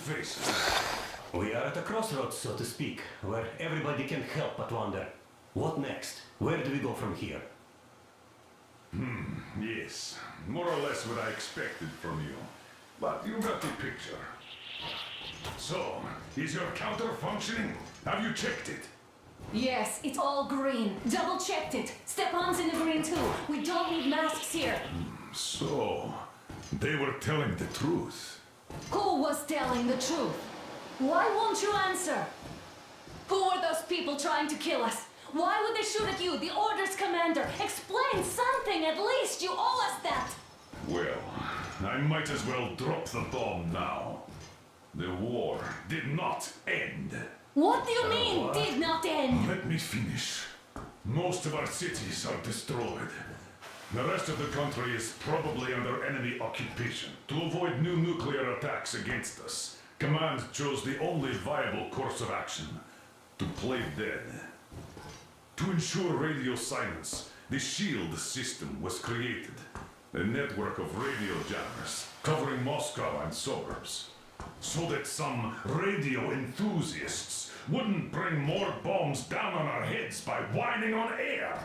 faces. We are at a crossroads, so to speak, where everybody can help but wonder. What next? Where do we go from here? Yes, more or less what I expected from you. But you got the picture. So, is your counter functioning? Have you checked it? Yes, it's all green. Double checked it. Stepan's in the green too. We don't need masks here. So, they were telling the truth. Who was telling the truth? Why won't you answer? Who were those people trying to kill us? Why would they shoot at you, the Order's commander? Explain something at least. You owe us that. Well, I might as well drop the bomb now. The war did not end. What do you mean, what? did not end? Let me finish. Most of our cities are destroyed. The rest of the country is probably under enemy occupation. To avoid new nuclear attacks against us, Command chose the only viable course of action: to play dead. To ensure radio silence, the SHIELD system was created. A network of radio jammers covering Moscow and suburbs. So that some radio enthusiasts wouldn't bring more bombs down on our heads by whining on air.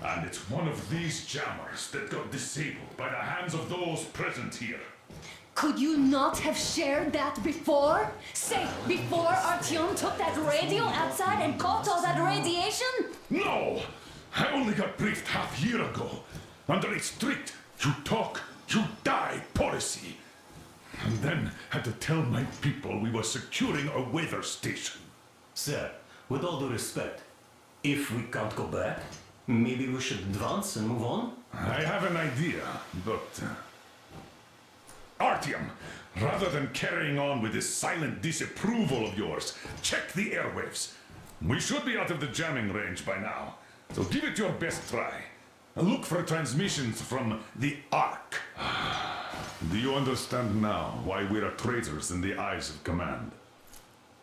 And it's one of these jammers that got disabled by the hands of those present here. Could you not have shared that before? Say, before Artyom took that radio outside and caught all that radiation? No! I only got briefed half year ago, under a strict you talk, you die policy. And then had to tell my people we were securing a weather station. Sir, with all due respect, if we can't go back, maybe we should advance and move on? I have an idea, but... Artyom, rather than carrying on with this silent disapproval of yours, check the airwaves. We should be out of the jamming range by now, so give it your best try. Look for transmissions from the Ark. Do you understand now why we're traitors in the eyes of Command?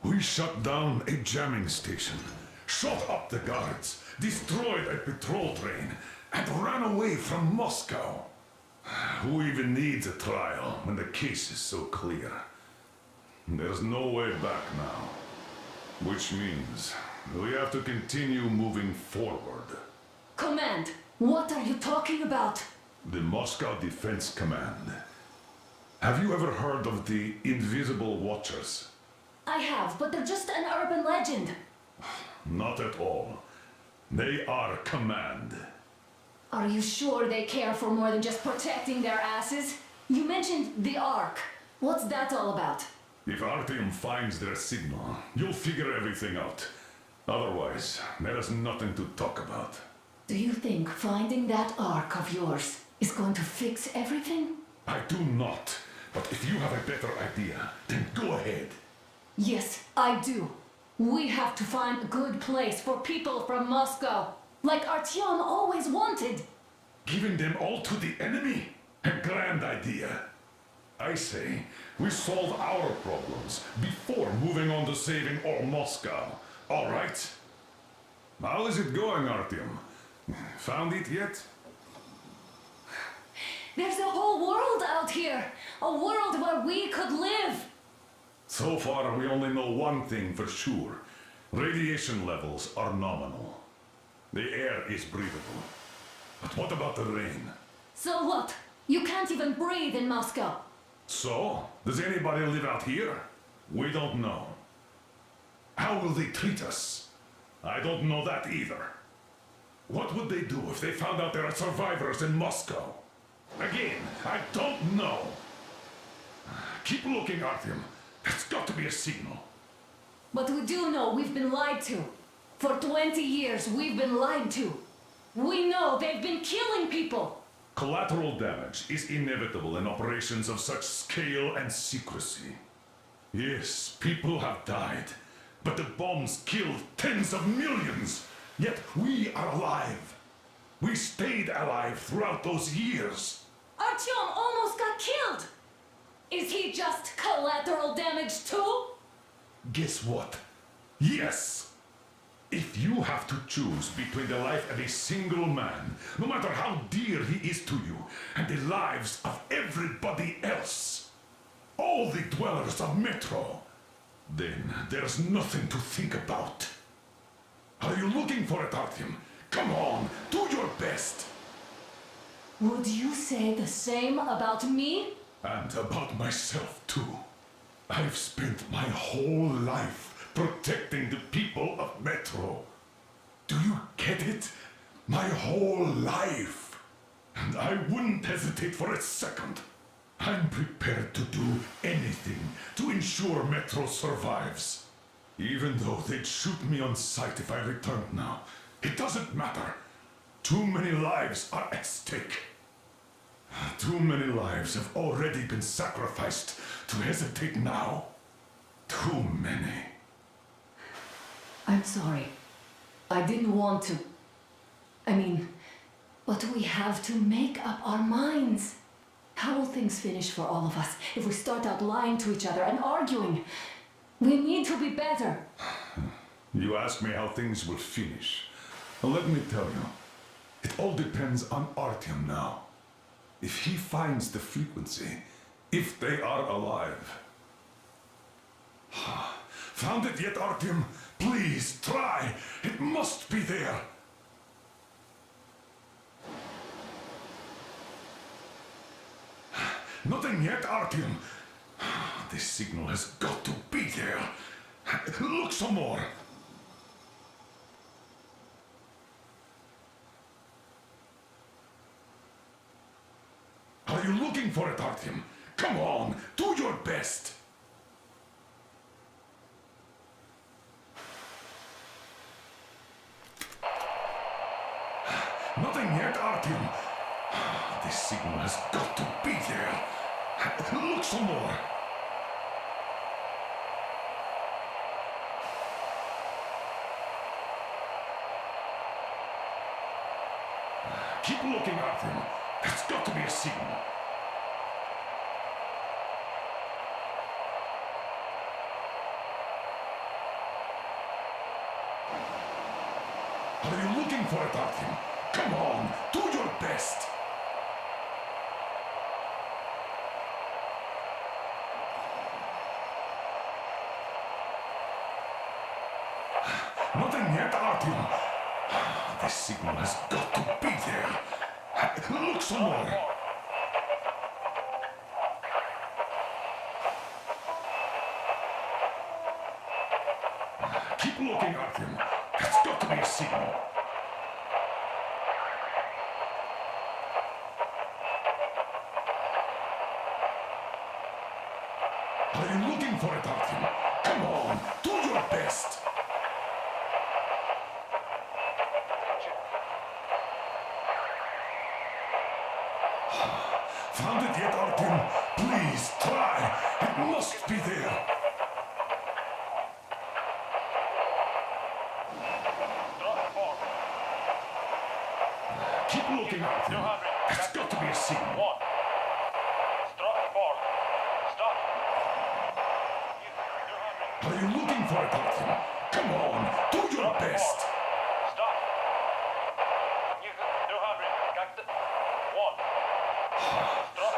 We shut down a jamming station, shot up the guards, destroyed a patrol train, and ran away from Moscow. Who even needs a trial when the case is so clear? There's no way back now. Which means we have to continue moving forward. Command, what are you talking about? The Moscow Defense Command. Have you ever heard of the Invisible Watchers? I have, but they're just an urban legend. Not at all. They are Command. Are you sure they care for more than just protecting their asses? You mentioned the Ark. What's that all about? If Artyom finds their signal, you'll figure everything out. Otherwise, there is nothing to talk about. Do you think finding that Ark of yours is going to fix everything? I do not. But if you have a better idea, then go ahead. Yes, I do. We have to find a good place for people from Moscow, like Artyom always wanted. Giving them all to the enemy? A grand idea. I say, we solve our problems before moving on to saving all Moscow. All right? How is it going, Artyom? Found it yet? There's a whole world out here. A world where we could live. So far, we only know one thing for sure. Radiation levels are nominal. The air is breathable. But what about the rain? So what? You can't even breathe in Moscow. So, does anybody live out here? We don't know. How will they treat us? I don't know that either. What would they do if they found out there are survivors in Moscow? Again, I don't know. Keep looking, Artyom. There's got to be a signal. But we do know we've been lied to. For 20 years, we've been lied to. We know they've been killing people. Collateral damage is inevitable in operations of such scale and secrecy. Yes, people have died, but the bombs killed tens of millions. Yet we are alive. We stayed alive throughout those years. Artyom almost got killed. Is he just collateral damage too? Guess what? Yes! If you have to choose between the life of a single man, no matter how dear he is to you, and the lives of everybody else, all the dwellers of Metro. Then there's nothing to think about. Are you looking for it, Artyom? Come on, do your best. Would you say the same about me? And about myself, too. I've spent my whole life protecting the people of Metro. Do you get it? My whole life. And I wouldn't hesitate for a second. I'm prepared to do anything to ensure Metro survives. Even though they'd shoot me on sight if I returned now. It doesn't matter. Too many lives are at stake. Too many lives have already been sacrificed to hesitate now. Too many. I'm sorry. I didn't want to. But we have to make up our minds. How will things finish for all of us if we start out lying to each other and arguing? We need to be better. You ask me how things will finish. Well, let me tell you. It all depends on Artyom now. If he finds the frequency, if they are alive. Found it yet, Artyom? Please, try! It must be there! Nothing yet, Artyom. This signal has got to be there. Look some more. Are you looking for it, Artyom? Come on, do your best. Nothing yet, Artyom. This signal has got to be there. Look some more. Keep looking, Artyom. There's got to be a signal. Are you looking for it, Artyom? Come on, do your best. Nothing yet, Artyom. This signal has got to be there. Look some more. Keep looking, Artyom. There's got to be a signal. Are you looking for it, Artyom? Come on, do your best. Found it yet, Artyom? Please, try. It must be there. Keep looking, Artyom. There's got to be a signal. Are you looking for it, Artyom? Come on, do your best.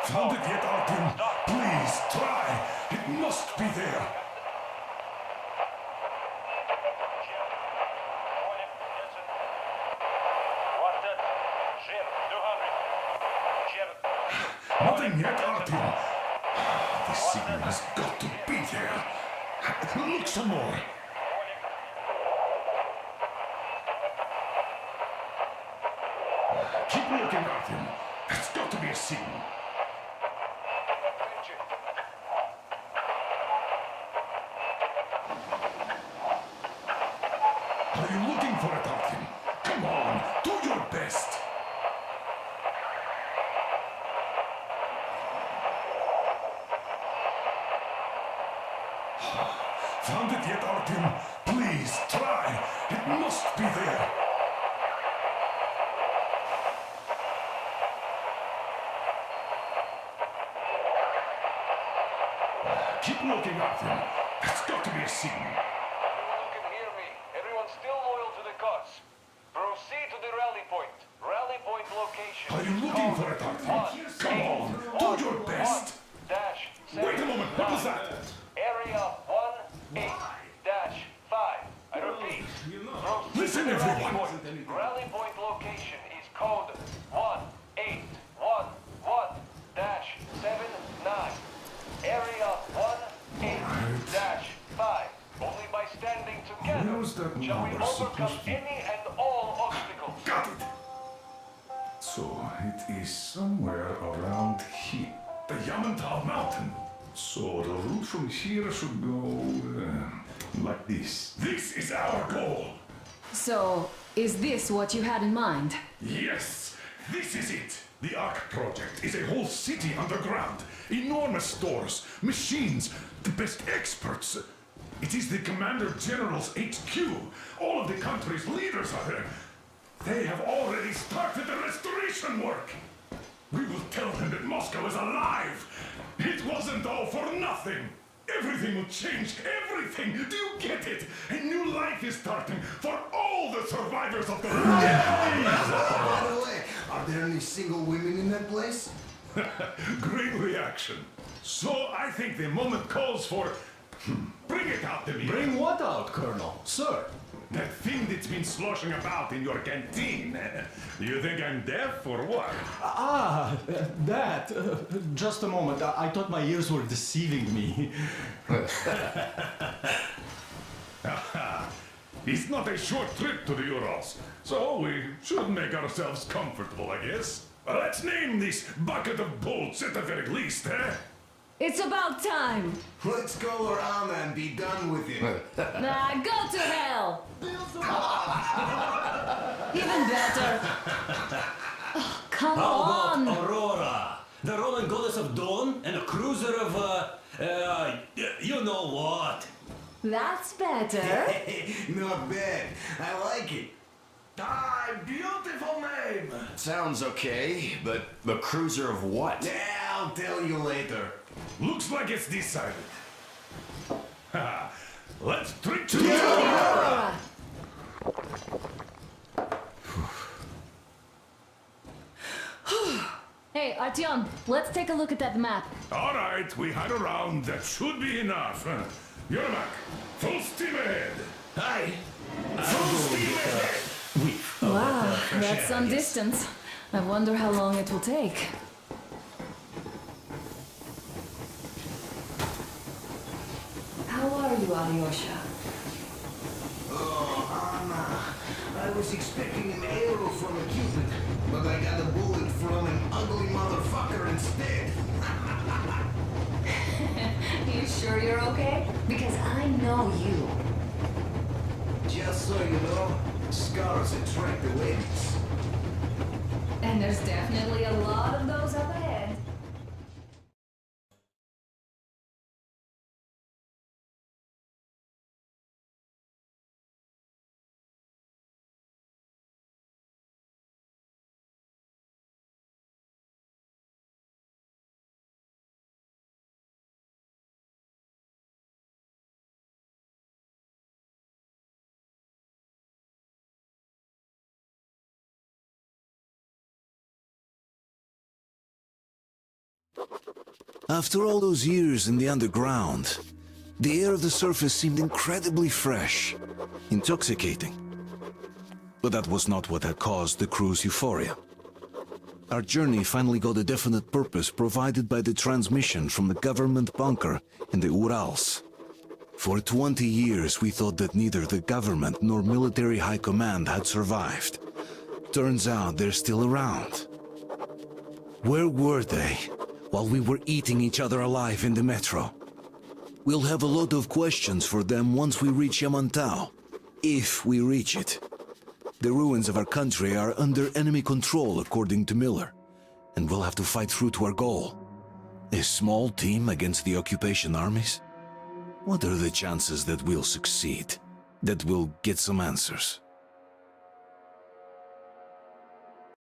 Found it yet, Artyom? Please, try. It must be there. Nothing yet, Artyom. This signal has got to be there. Look some more. Keep looking, Artyom. There's got to be a signal. Are you looking for it, Artyom? Come on, do your best. Found it yet, Artyom? Please, try. It must be there. Keep looking, Artyom. There's got to be a signal. Everyone can hear me. Everyone's still loyal to the cause. Proceed to the rally point. Rally point location. Are you looking for it, Artyom? Come on, do your best. Dash. Wait a moment. was that? Area 1-8-5. I repeat. Proceed Listen, to the rally everyone. point. Rally point location is code 1811-79. Area 1-8-5. Only by standing together Where's that shall we number overcome supposed to be? any and all obstacles. Got it! So, it is somewhere around here. The Yamantau Mountain. So, the route from here should go like this. This is our goal! So, is this what you had in mind? Yes, this is it! The Ark Project is a whole city underground. Enormous stores, machines, the best experts. It is the Commander General's HQ. All of the country's leaders are there. They have already started the restoration work. We will tell them that Moscow is alive. It wasn't all for nothing. Everything will change, everything. Do you get it? A new life is starting for all the survivors of the By the way, are there any single women in that place? Great reaction. So I think the moment calls for... Bring it out to me. Bring what out, Colonel? Sir? That thing that's been sloshing about in your canteen. You think I'm deaf or what? That. Just a moment. I thought my ears were deceiving me. It's not a short trip to the Urals, so we should make ourselves comfortable, I guess. Let's name this bucket of bolts at the very least, eh? It's about time! Let's go around and be done with it. Nah, go to hell! Even better! Oh, come How on! about Aurora? The Roman goddess of dawn and a cruiser of, you know what? That's better! Not bad. I like it. Ah, beautiful name! Sounds okay, but the cruiser of what? Yeah, I'll tell you later. Looks like it's decided. Let's drink to Aurora! Hey, Artyom, let's take a look at that map. All right, we had a round. That should be enough. Yermak, full steam ahead. Hi. Full steam ahead. Wow, that's some distance. I wonder how long it will take. How are you, Alyosha? Oh, Anna. I was expecting an arrow from a cupid, but I got a bullet from an ugly motherfucker instead. You sure you're okay? Because I know you. Just so you know, scars attract the ladies. And there's definitely a lot of those up ahead. After all those years in the underground, the air of the surface seemed incredibly fresh, intoxicating. But that was not what had caused the crew's euphoria. Our journey finally got a definite purpose provided by the transmission from the government bunker in the Urals. For 20 years we thought that neither the government nor military high command had survived. Turns out they're still around. Where were they while we were eating each other alive in the metro? We'll have a lot of questions for them once we reach Yamantau, if we reach it. The ruins of our country are under enemy control, according to Miller, and we'll have to fight through to our goal. A small team against the occupation armies? What are the chances that we'll succeed, that we'll get some answers?